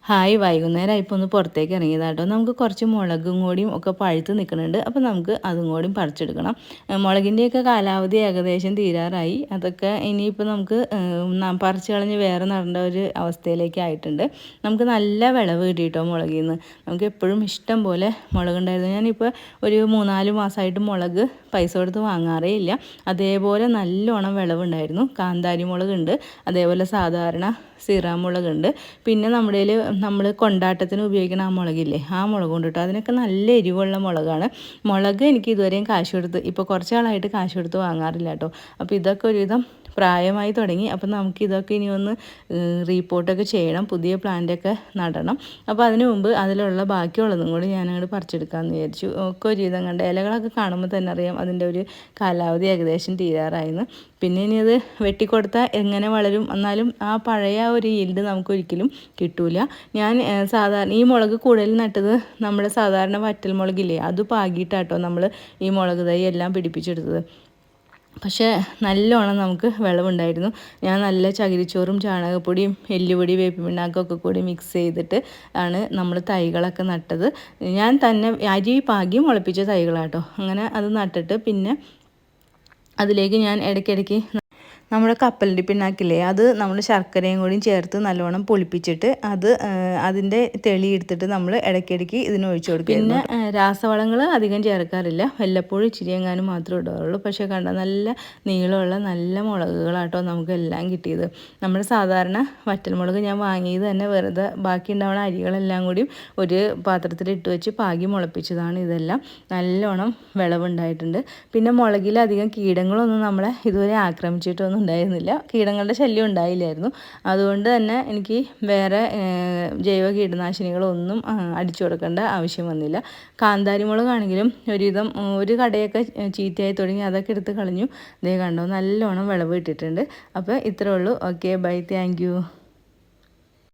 Hi വൈകുന്നേരം ഇപ്പോൾ ഒന്ന് പുറത്തേക്ക് ഇറങ്ങിയതാട്ടോ. നമുക്ക് കുറച്ച് മുളകും കൂടിയും ഒക്കെ പഴുത്ത് നിൽക്കുന്നുണ്ട്. അപ്പോൾ നമുക്ക് അതും കൂടിയും പറിച്ചെടുക്കണം. മുളകിൻ്റെയൊക്കെ കാലാവധി ഏകദേശം തീരാറായി. അതൊക്കെ ഇനിയിപ്പോൾ നമുക്ക് പറിച്ച് കളഞ്ഞ് വേറെ നടേണ്ട ഒരു അവസ്ഥയിലേക്ക് ആയിട്ടുണ്ട്. നമുക്ക് നല്ല വിളവ് കിട്ടിയിട്ടോ മുളകിൽ നിന്ന്. നമുക്ക് എപ്പോഴും ഇഷ്ടം പോലെ മുളകുണ്ടായിരുന്നു. ഞാനിപ്പോൾ ഒരു 3-4 മാസമായിട്ട് മുളക് പൈസ കൊടുത്ത് വാങ്ങാറേ ഇല്ല. അതേപോലെ നല്ലോണം വിളവുണ്ടായിരുന്നു. കാന്താരി മുളകുണ്ട്, അതേപോലെ സാധാരണ സിറാമുളകുണ്ട്. പിന്നെ നമ്മുടെ നമ്മൾ കൊണ്ടാട്ടത്തിന് ഉപയോഗിക്കുന്ന ആ മുളകില്ലേ, ആ മുളക് കൊണ്ട് കേട്ടോ. അതിനൊക്കെ നല്ല എരിവുള്ള മുളകാണ്. മുളക് എനിക്ക് ഇതുവരെയും കാശ് കൊടുത്ത്, ഇപ്പോൾ കുറച്ച് നാളായിട്ട് കാശ് കൊടുത്ത് വാങ്ങാറില്ല കേട്ടോ. അപ്പോൾ ഇതൊക്കെ ഒരുവിധം പ്രായമായി തുടങ്ങി. അപ്പം നമുക്ക് ഇതൊക്കെ ഇനി ഒന്ന് റീപ്പോർട്ടൊക്കെ ചെയ്യണം, പുതിയ പ്ലാന്റൊക്കെ നടണം. അപ്പോൾ അതിന് മുമ്പ് അതിലുള്ള ബാക്കിയുള്ളതും കൂടി ഞാനങ്ങോട്ട് പറിച്ചെടുക്കാമെന്ന് വിചാരിച്ചു. ഒക്കെ ഒരുവിധം കണ്ട് ഇലകളൊക്കെ കാണുമ്പോൾ തന്നെ അറിയാം അതിൻ്റെ ഒരു കാലാവധി ഏകദേശം തീരാറായിരുന്നു. പിന്നെ ഇനി അത് വെട്ടിക്കൊടുത്താൽ എങ്ങനെ വളരും, എന്നാലും ആ പഴയ ഒരു ഈൽഡ് നമുക്ക് ഒരിക്കലും കിട്ടൂല. ഞാൻ സാധാരണ ഈ മുളക് കൂടുതൽ നട്ടത് നമ്മുടെ സാധാരണ വറ്റൽ മുളകില്ലേ, അത് പാകിയിട്ടാട്ടോ നമ്മൾ ഈ മുളക് തൈ എല്ലാം പിടിപ്പിച്ചെടുത്തത്. പക്ഷേ നല്ലോണം നമുക്ക് വിളവുണ്ടായിരുന്നു. ഞാൻ നല്ല ചകിരിച്ചോറും ചാണകപ്പൊടിയും എല്ലുപൊടി വേപ്പിൻ പിണ്ണാക്കൊക്കെ കൂടി മിക്സ് ചെയ്തിട്ട് ആണ് നമ്മൾ തൈകളൊക്കെ നട്ടത്. ഞാൻ തന്നെ അരി പാകി മുളപ്പിച്ച തൈകളാട്ടോ. അങ്ങനെ അത് നട്ടിട്ട് പിന്നെ അതിലേക്ക് ഞാൻ ഇടയ്ക്കിടയ്ക്ക് നമ്മുടെ കപ്പലണ്ടി പിണ്ണാക്കില്ലേ, അത് നമ്മൾ ശർക്കരയും കൂടിയും ചേർത്ത് നല്ലോണം പൊളിപ്പിച്ചിട്ട് അത് അതിൻ്റെ തെളി എടുത്തിട്ട് നമ്മൾ ഇടയ്ക്കിടയ്ക്ക് ഇതിന് ഒഴിച്ചു കൊടുക്കും. പിന്നെ രാസവളങ്ങൾ അധികം ചേർക്കാറില്ല, വല്ലപ്പോഴും ഇച്ചിരി എങ്ങാനും മാത്രമേ ഇടാറുള്ളൂ. പക്ഷേ കണ്ട നല്ല നീളമുള്ള നല്ല മുളകുകളാട്ടോ നമുക്ക് എല്ലാം കിട്ടിയത്. നമ്മുടെ സാധാരണ വറ്റൽമുളക് ഞാൻ വാങ്ങിയത് തന്നെ വെറുതെ ബാക്കി ഉണ്ടാവുന്ന അരികളെല്ലാം കൂടി ഒരു പാത്രത്തിൽ ഇട്ട് വെച്ച് പാകി മുളപ്പിച്ചതാണ് ഇതെല്ലാം. നല്ലോണം വിളവുണ്ടായിട്ടുണ്ട്. പിന്നെ മുളകിലധികം കീടങ്ങളൊന്നും നമ്മളെ ഇതുവരെ ആക്രമിച്ചിട്ടൊന്നും ഉണ്ടായിരുന്നില്ല. കീടങ്ങളുടെ ശല്യം ഉണ്ടായില്ലായിരുന്നു. അതുകൊണ്ട് തന്നെ എനിക്ക് വേറെ ജൈവ കീടനാശിനികളൊന്നും അടിച്ചു കൊടുക്കേണ്ട ആവശ്യം വന്നില്ല. കാന്താരി മുളകാണെങ്കിലും ഒരുവിധം ഒരു കടയൊക്കെ ചീത്തയായി തുടങ്ങി, അതൊക്കെ എടുത്ത് കളഞ്ഞു. ദേ കണ്ടോ, നല്ലോണം വിളവ് ഇട്ടിട്ടുണ്ട്. അപ്പോൾ ഇത്രേ ഉള്ളൂ. Okay, bye, thank U.